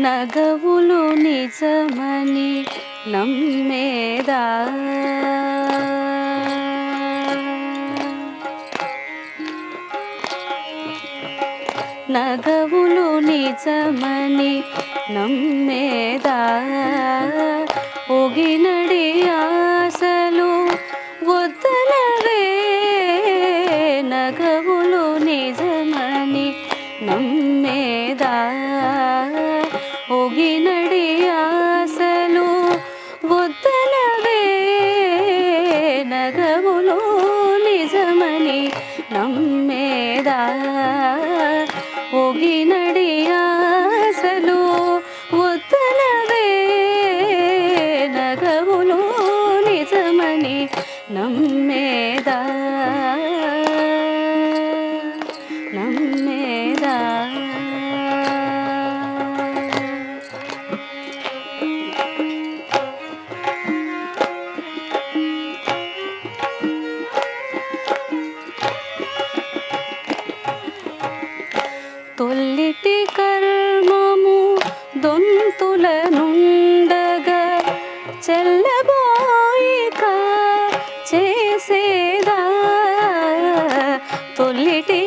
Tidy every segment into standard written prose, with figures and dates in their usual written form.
నగవులు నిజమని నమ్మేదా నగవులు నిజమని నమ్మేదా ఒగినడి ఆశలు వద్దనవే నగవులు నిజమని నమ్మేదా ఒగినడి ఆశలు వద్దనవే నగవులు నిజమని నమ్మేదా ఒగినడి ఆశలు వద్దనవే నగవులు నిజమని నమ్మేదా నమ్మేదా తొల్లిటి కర్మము దొంతుల నుండగా చెల్లబోయిక చేసేదా తొల్లిటి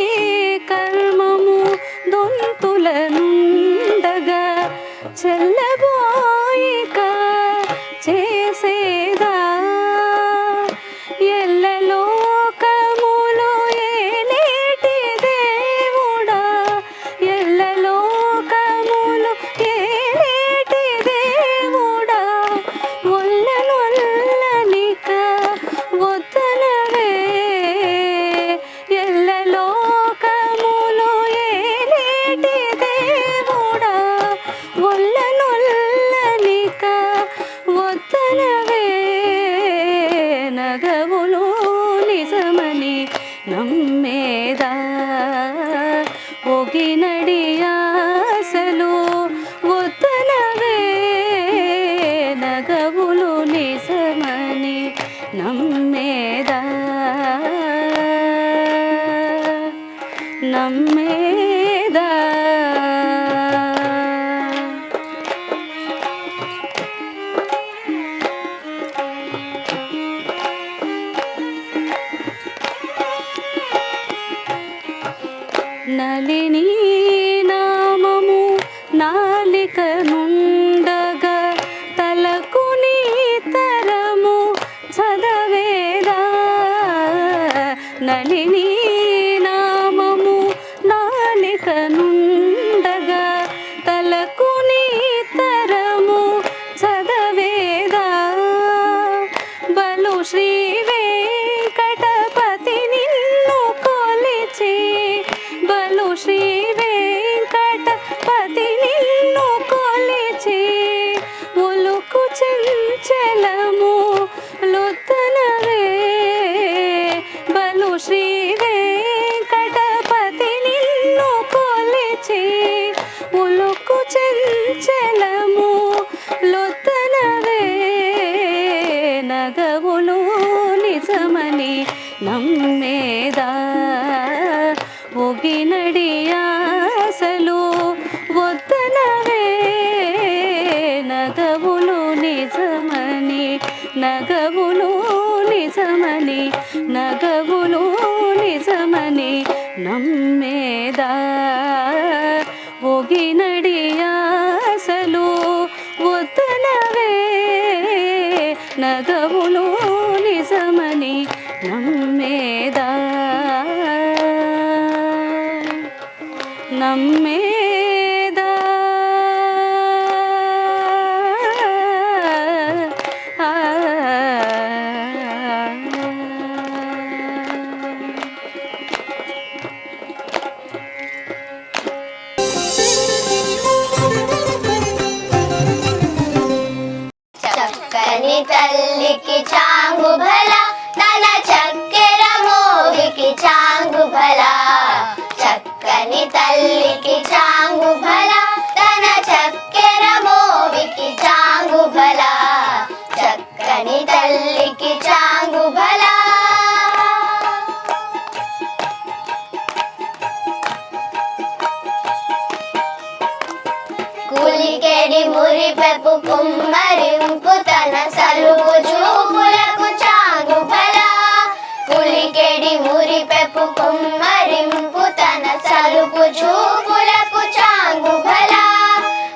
కర్మము దొంతుల నుండగా చెల్లబోయిక చేసేదా ఎల్లలోకములు ఏలేటి దేవుడా ఎల్లలోకములు ఏలేటి దేవుడా ఒల్లనొల్లనిక వద్దనవే ఎల్లలోకములు ఏలేటి దేవుడా ఒల్లనొల్లనిక వద్దనవే నగవులు నిజమని నమ్మేదా ఒగినడి ఆశలు వద్దనవే నగవులు నిజమని నమ్మేదా నమ్మేదా నలిని నామము నాలిక నుండగా తలకు నీ తరము చదవేదా నలిని నామము నాలిక నుండగా తలకు నీ తరము చదవేదా బలు శ్రీ వెంకటపతి నిన్ను కొలిచి బలు శ్రీ వెంకటపతి నిన్ను కొలిచి ఉలుకు చంచలము లొద్దనవే బలు శ్రీ వెంకటపతి నిన్ను కొలిచి ఉలుకు చంచలము లొద్దనవే నగవులు నిజమని నమ్మేదా ఒగినడి ఆశలు వద్దనవే నగవులు నిజమని నగవులు నిజమని నగవులు నిజమని నమ్మేదా ఒగినడి ఆశలు వద్దనవే నగవులు నిజమని నమ్మేదా నమ్మేదా చక్కని తల్లికి చాంగు భల తన చక్కెర మోగికి చాంగు భల చక్కని తల్లికి చాంగు భల తన చక్కెర మోగికి చాంగు భల చక్కని తల్లికి చాంగు భల కూలి పులికెడి మురిపెపు కుమ్మరింపు తన సలుపు చూపులకు చాంగు బల పులికెడి మురిపెపు కుమ్మరింపు తన సలుపు చూపులకు చాంగు బల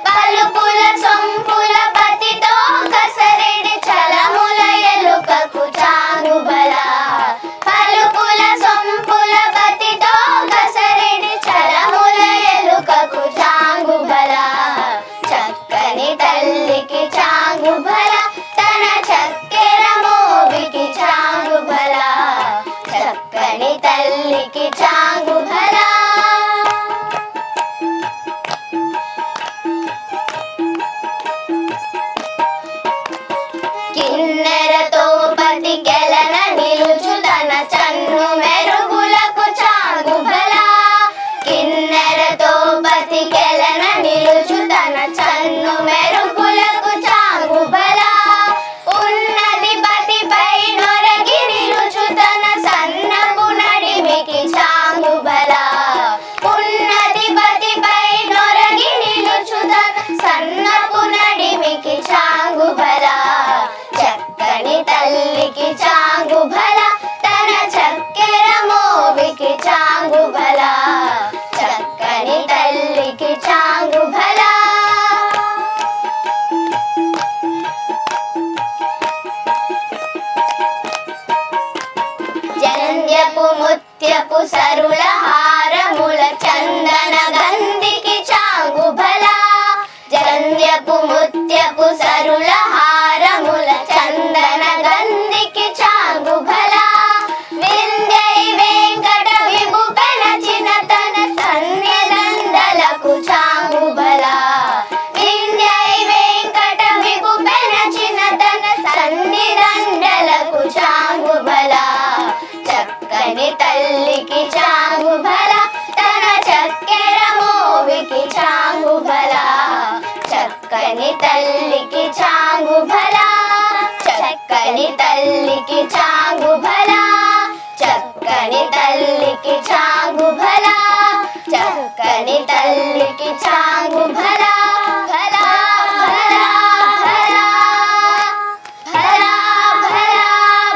పలుపుల సొంపుల పతితో కసరిడి చలముల ఎలుకకు చాంగు బల పలుపుల సొంపుల పతితో కసరిడి చలముల ఎలుకకు చాంగు బల చక్కని తల్లికి చాంగు బల తన చక్కెర మోవికి చాంగు బల చక్కని తల్లికి చాంగు బల కిన్నెరతో పతికెలన నిలుచు తన చన్ను మెరుగులకు చాంగు బల కిన్నెరతో పతికెలన నిలుచు తన చన్ను మెరుగులకు చాంగు బల ఉన్నది పతిపై నొరగి నిలుచు తన సన్నపు నడిమికి చాంగు బల ఉన్నది పతిపై నొరగి నిలుచు తన సన్నపు నడిమికి చాంగు బల చక్కని తల్లికి చాంగు బల తన చక్కెర మోవికి చాంగు బల చక్కని తల్లికి చాంగు బల జంధ్యపు ముత్యపు సరుల హారముల చందన గంధికి చాంగు బల జంధ్యపు ముత్యపు సరుల హారముల చందన గంధికి చాంగు బల వింధ్యై వెంకట విభు పెనచిన తన సన్యదండలకు చాంగు బల వింధ్యై వెంకట విభు పెనచిన తన సన్నిదండలకు చాంగు బల చక్కని తల్లికి చాంగు బల తన చక్కెర మోవికి చాంగు బల చక్కని తల్లికి చాంగు బల చక్కని తల్లికి చాంగు బల చక్కని తల్లికి చాంగు బల చక్కని తల్లికి చాంగు బల బల బల బల బల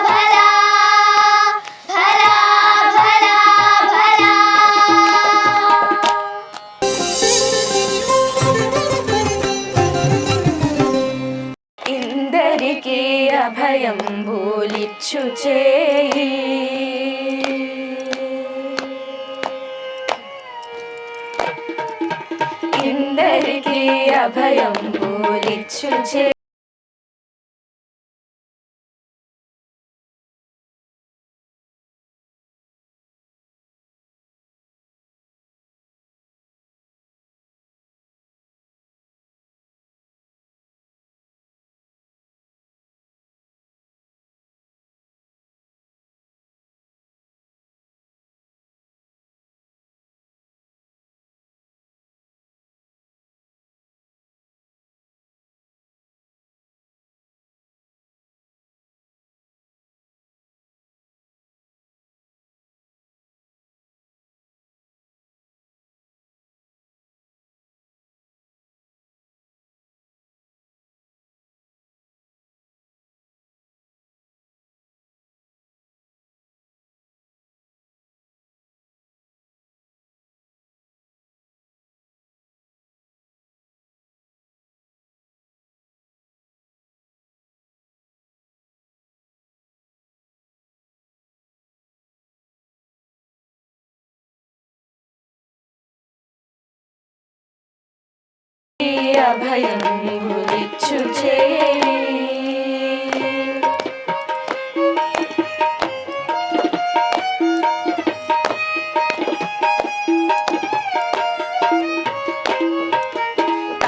బల బల బల బల ఇందరికీ అభయంబులిచ్చు చేయి ఇందరికీ అభయంబులిచ్చు చేయి అభయంబులిచ్చు చేయి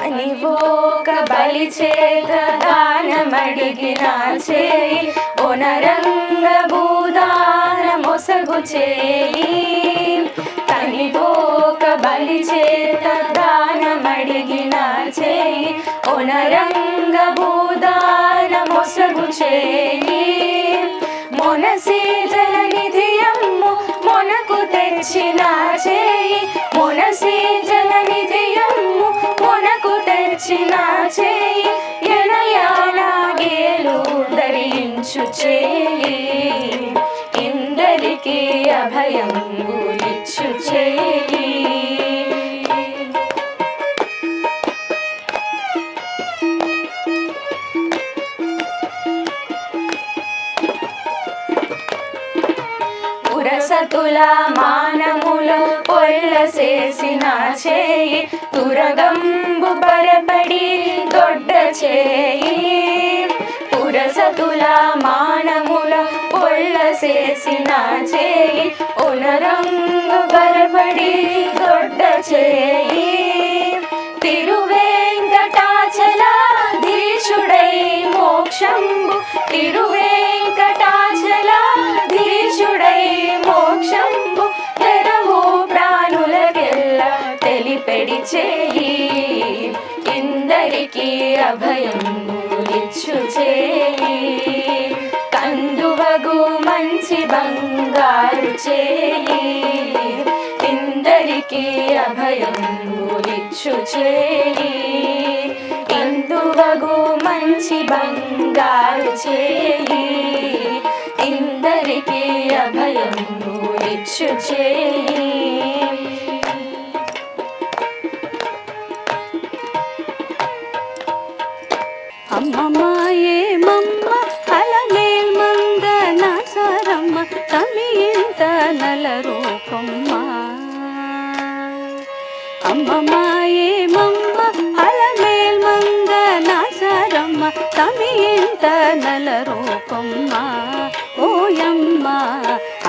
అనివోక బలి చేత దానమడిగిన చేయి ఒనరంగ భూదాన మొసగు చేయి తనివోక బలి చేత దానమడిగిన చేయి ఒనరంగ భూదాన మొసగు చేయి మొనసి జలనిధియమ్ము మొనకు తెచ్చిన చేయి మొనసి జలనిధియమ్ము మొనకు తెచ్చిన ఇచ్చిన చేయి ఎనయాలాగేలు ధరించు చేయి ఇందరికీ అభయంబు ఇచ్చు చేయి పురసతుల మానములో పొల్ల చేసిన చేయి తురగంబు బరపడి దొడ్డ చేయి పురసతుల మానముల పొల్ల చేసిన చేయి ఉనరంగు బరపడి దొడ్డ చేయి తిరువేంకటాచలాధీశుడై మోక్షంబు తిరువేంకటాచలాధీశుడై మోక్షంబు తెరవు ప్రాణులకెల్ల తెలిపెడి చేయి ఇందరికీ అభయంబు ఇచ్చు చేయి కందువగు మంచి బంగారు చేయి ఇందరికీ అభయంబు ఇచ్చు చేయి ఇందువగు మంచి బంగారు చేయి ఇందరికీ అభయంబు ఇచ్చు చేయి అమ్మమ్మాయే మమ్మ అలమేల్ మంగ నాసారమ్మ తమియింత నల రూపమ్మ అమ్మమ్మాయే మమ్మ అలమేల్ మంగ నాసారమ్మ తమియింత నల రూపమ్మ ఓయమ్మ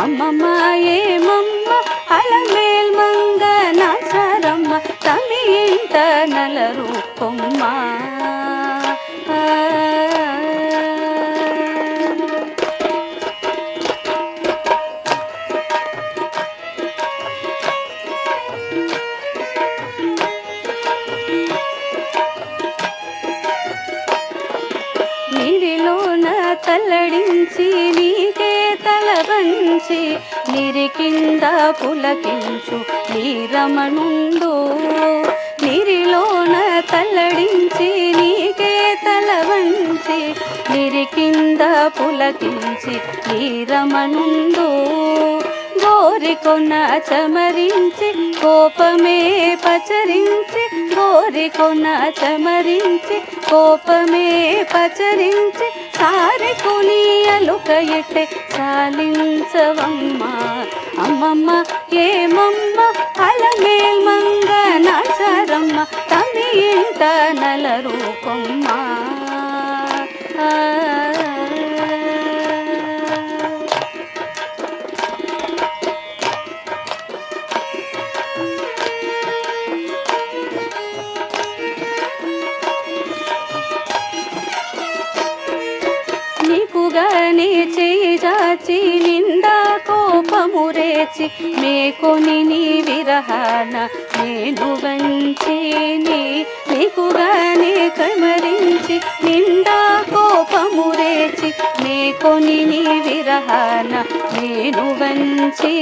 అమ్మమ్మాయే మమ్మ అలమేల్ మంగ నాసారమ్మ తమియింత నల రూపమ్మ నీరిలోన తల్లడించి నీకే తల వంచి నీరి కింద పులకించు నీరమణుండు నీరిలోన తల్లడించి నీకే తల వంచి నీరి కింద పులకించి నీరమణుండు గోరికొన చమరించి కోపమే పచరించి గోరికొన చమరించి కోపమే పచరించి సారెకుని అలుక ఎట్టే చాలించవమ్మ అమ్మమ్మ ఏమమ్మ అలమేల్ మంగ నాచారమ్మ తమియింత నల రూపమ్మ నీకుగానే చేయి జాచి నిండా కోపమురేచి మేకొని నీ విరహాన నేను వంచి నీకుగానే కమరించి నిండా కోపమురేచి మేకొని నీ విరహాన నేను వంచి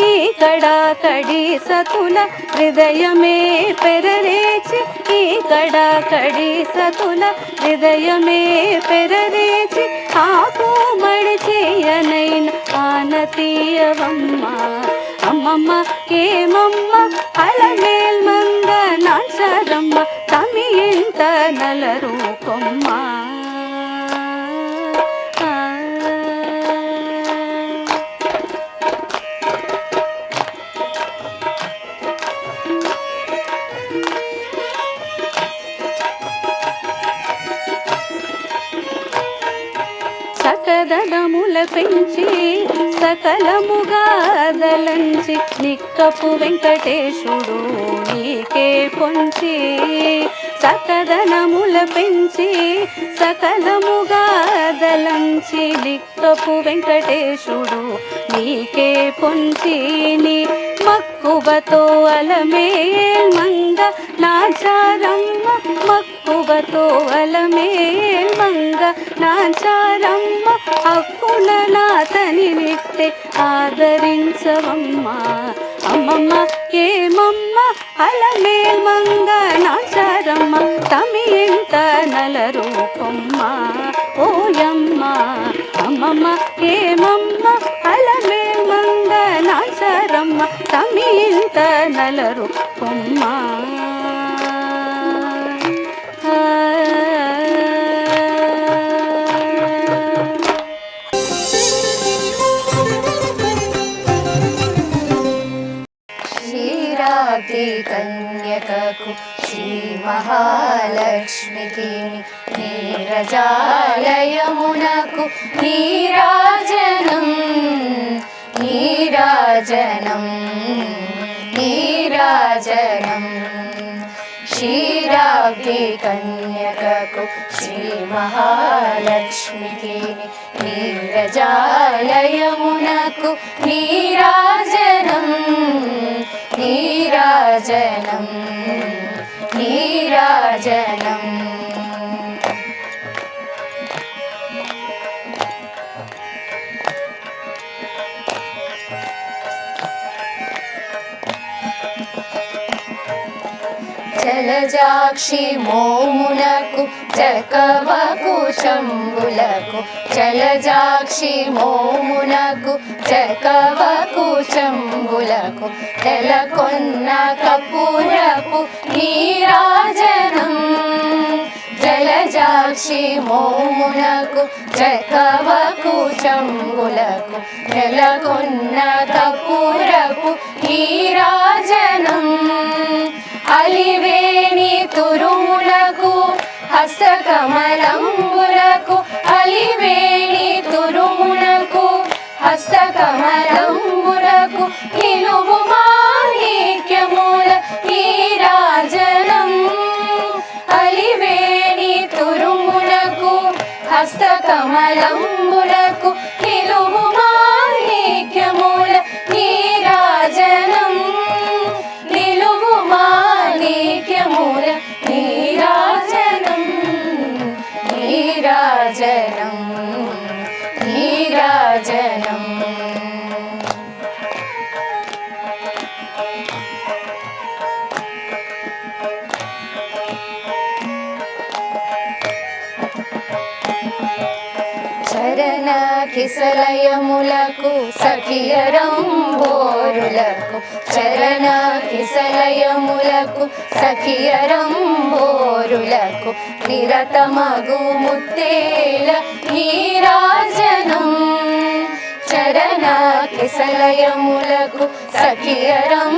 ఈ కడాకడి సతుల హృదయమే పెరరేచి ఈ కడాకడి సతుల హృదయమే పెరరేచి ఆకు మడిచేయనైన ఆనతీయవమ్మ అమ్మమ్మ ఏమమ్మ అలమేల్ మంగ నాచారమ్మ తమియింత నల రూపమ్మ సకదనముల పెంచి సకలముగా దలంచి నిక్కపు వెంకటేశుడు నీకే పొంచి సకదనముల పెంచి సకలముగా దలంచి నిక్కపు వెంకటేశుడు నీకే పొంచి నీ మక్కువతో అలమేల్ మంగ నాచారమ్మ మక్కువతో అలమేల్ మంగ నాచారమ్మ హక్కున నాతని నిట్టే ఆదరించవమ్మ అమ్మమ్మ ఏమమ్మ అలమేల్ మంగ నాచారమ్మ తమి ఇంట నలరూపమ్మ ఓయమ్మ అమ్మమ్మ ఏమమ్మ అలమేల్ మంగ నాచారమ్మ తమి ఇంట నలరూపమ్మ క్షీరాబ్ది కన్యకకు శ్రీ మహాలక్ష్మికి నీరజాలయమునకు నీరాజనం నీరాజనం నీరాజనం క్షీరాబ్ది కన్యకకు శ్రీ మహాలక్ష్మికి నీరజాలయమునకు నీరాజనం నీరాజనం నీరాజనం జలజాక్షి మోమునకు జకవకు శంభులకు జలజాక్షి మోమునకు జకవకు శంభులకు నెలకొన్న కపూరపు నీరాజనం జలజాక్షి మోమునకు జకవకు శంభులకు నెలకొన్న కపూరపు నీరాజనం అలివేణి తురుములకు హస్తకమలంబులకు అలివేణి తురుములకు హస్తకమలంబులకు నిలువు మాణిక్యముల నీరాజనం అలివేణి తురుములకు హస్తకమలంబులకు నిలువు మాణిక్యముల నీరాజనం నిలువు మాణిక్యముల నీరాజనం నీరాజనం నీరాజనం చరణ కిసలయములకు సఖియరంబోరులకు చరణ కిసలయములకు సఖియరంబోరులకు నిరతమగు ముత్తేల నీరాజనం చరణ కిసలయములకు సఖియరంబోరులకు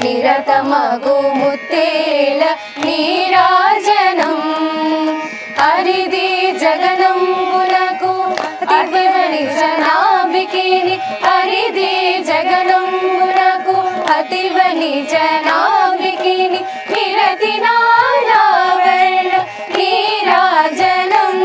నిరతమగు ముత్తేల నీరాజనం హరిది జగనంబులకు అతివని జనాభికిని హరిది జగనంబులకు అతివని జనాభికిని నిరతి నారావణ నీరాజనం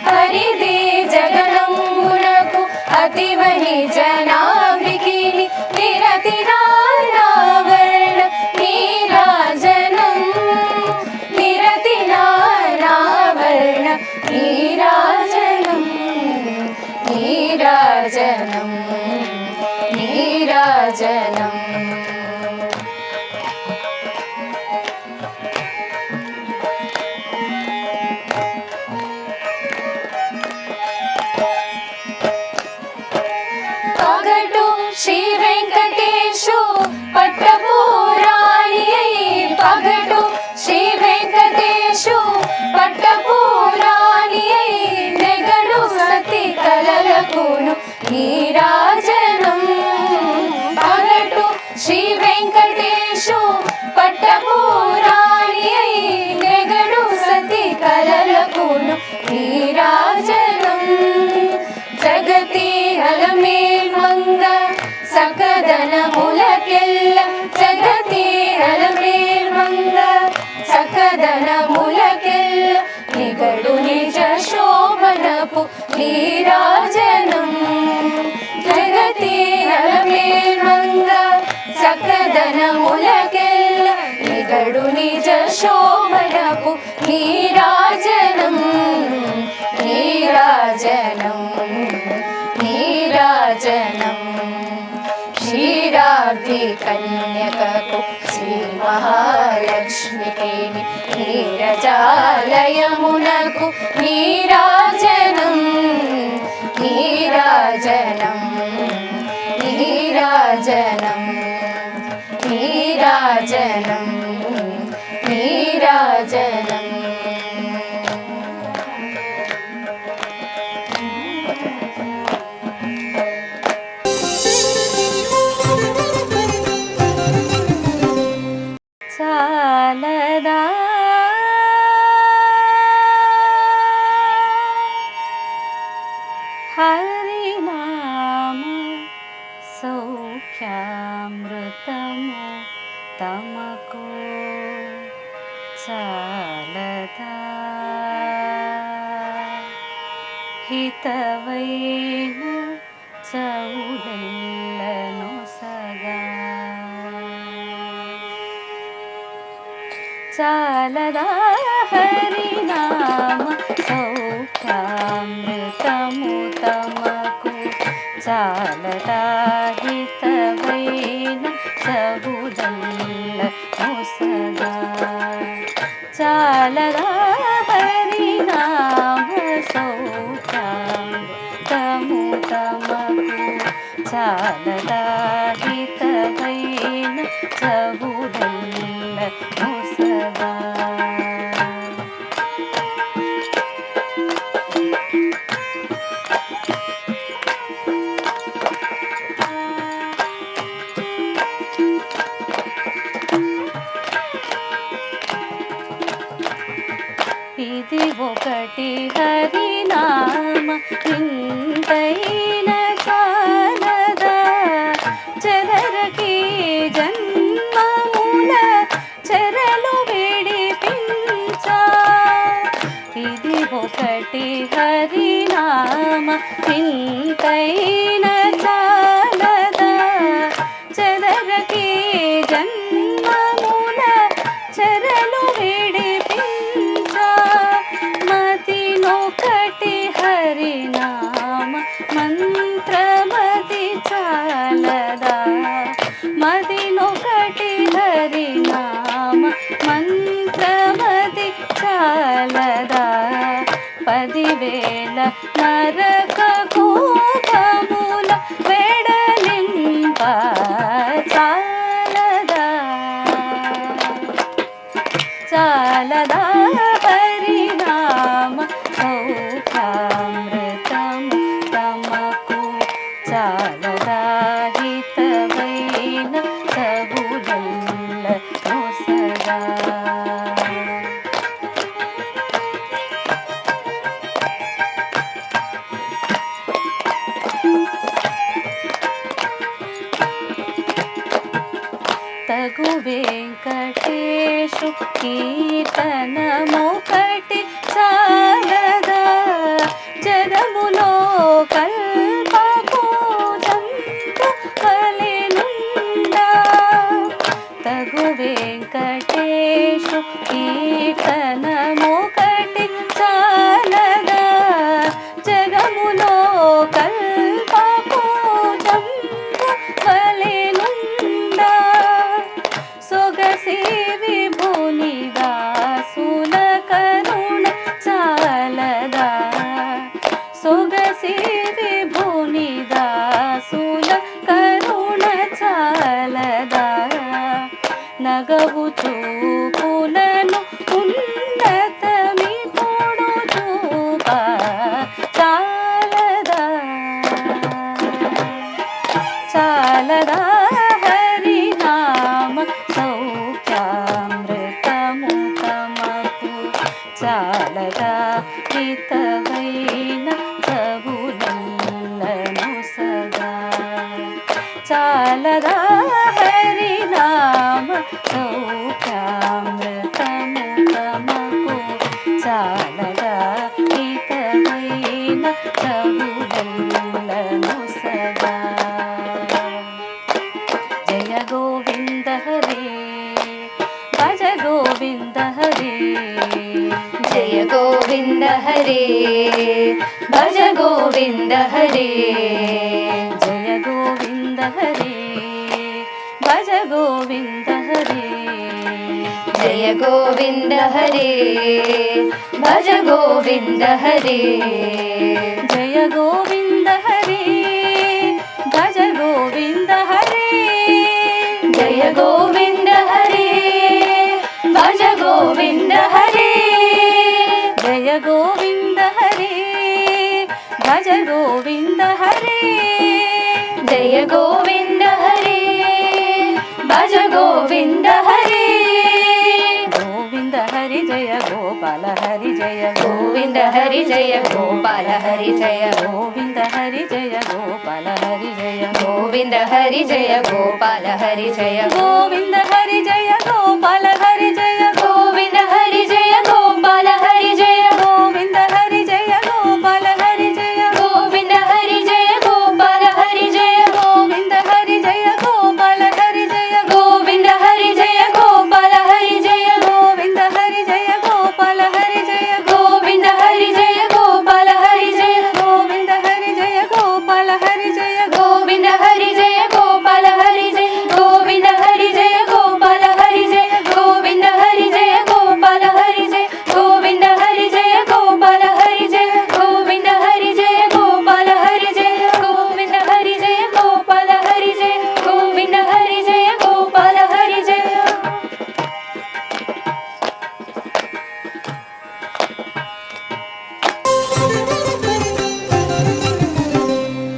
హరిది జగనంబులకు అతివని జనాభికిని నిరతి నారావణ నీరాజనం నిరతి నారావణ నీరాజనం నీరాజనం నీరాజనం పగటు శ్రీ వెంకటేశు పట్టపురాణి పగటు శ్రీ వెంకటేశు పట్టపురాణి నెగడు సతి కలలకును నీరాజనం పగటు శ్రీ వెంకటేశు పట్టపురాణి నెగడు సతి కలలకును నీరాజనం జగతి అలమేల్ మంగ సకదనములకెల్ల జగతి అలమేల్ మంగ సకదనములకెల్ల నిగడు నిజ శోభనపు నీరాజనం జగతి అలమేల్ మంగ సకదనములకెల్ల నిగడు నిజ శోభనపు నీరాజనం నీరాజనం నీరాజనం క్షీరాబ్ది శ్రీ కన్యకకు శ్రీ మహాలక్ష్మికి నీరజాలయమునకు నీరాజనం నీరాజనం నీరాజనం నీరాజనం నీరాజనం. చాలదా హరినామ సౌఖ్యామృతము తమకు చాలదా హితవైన చౌలెల్లను సగా చాలదా హరినామ సౌఖ్యామృతము తమకు చాలదా హితవైన చౌలెల్లను సగా చాలదా హరినామ సౌఖ్యామృతము తమకు చాలదా హితవైన చౌలెల్లను సగా ఇది ఒకటి హరినామ ఇంతైన చాలదా చెదరకి జన్మముల చెరలు విడిపించా ఇది ఒకటి హరినామ ఇంతైన చాలదా చెదరకి జన్మముల చెరలు విడిపించా మతినొకటి హరినామ మంత్రమతి చాలదా మదినొకటి హరినామ మంత్రమతి చాలదా 10,000 నరక కోపముల వెడలింప చాలదా చాలదా హరినామ సౌఖ్యామృతము తమకు చాలదా హితవైన చౌలెల్లను సగా తగు వెంకటేశు కీర్తనమొకటి చాలదా జగములో కల్పకోజంతు కలినుండా తగు వెంకటేశు కీర్తనమొకటి చాలదా జగములో కల్పకోజంతు కలినుండా సొగసి విభుని దాసుల కరుణ చాలదా సొగసి విభుని దాసుల కరుణ చాలదా నగవు చూపులను ఉన్నతమి పొడు చూప చాలదా చాలదా హరినామ సౌఖ్యామృతము తమకు చాలదా హితవైన చౌలెల్లను సగా చాలదా హరినామ సౌఖ్యామృతము తమకు చాలదా హితవైన చౌలెల్లను సగా జయ గోవింద హరే భజ గోవింద హరే జయ గోవింద హరే భజ గోవింద హరే జయ గోవింద హరే భజ గోవింద హరే జయ గోవింద హరే భజ గోవింద హరే జయ గోవింద హరే భజ గోవింద హరే జయ గోవింద హరే భజ గోవింద హరే జయ గోవింద హరే భజ గోవింద హరే జయ గోవింద హరే భజ గోవింద హరే గోవింద హరి జయ గోపాల హరి జయ గోవింద హరి జయ గోపాల హరి జయ గోవింద హరి జయ గోపాల హరి జయ గోవింద హరి జయ గోపాల హరి జయ గోవింద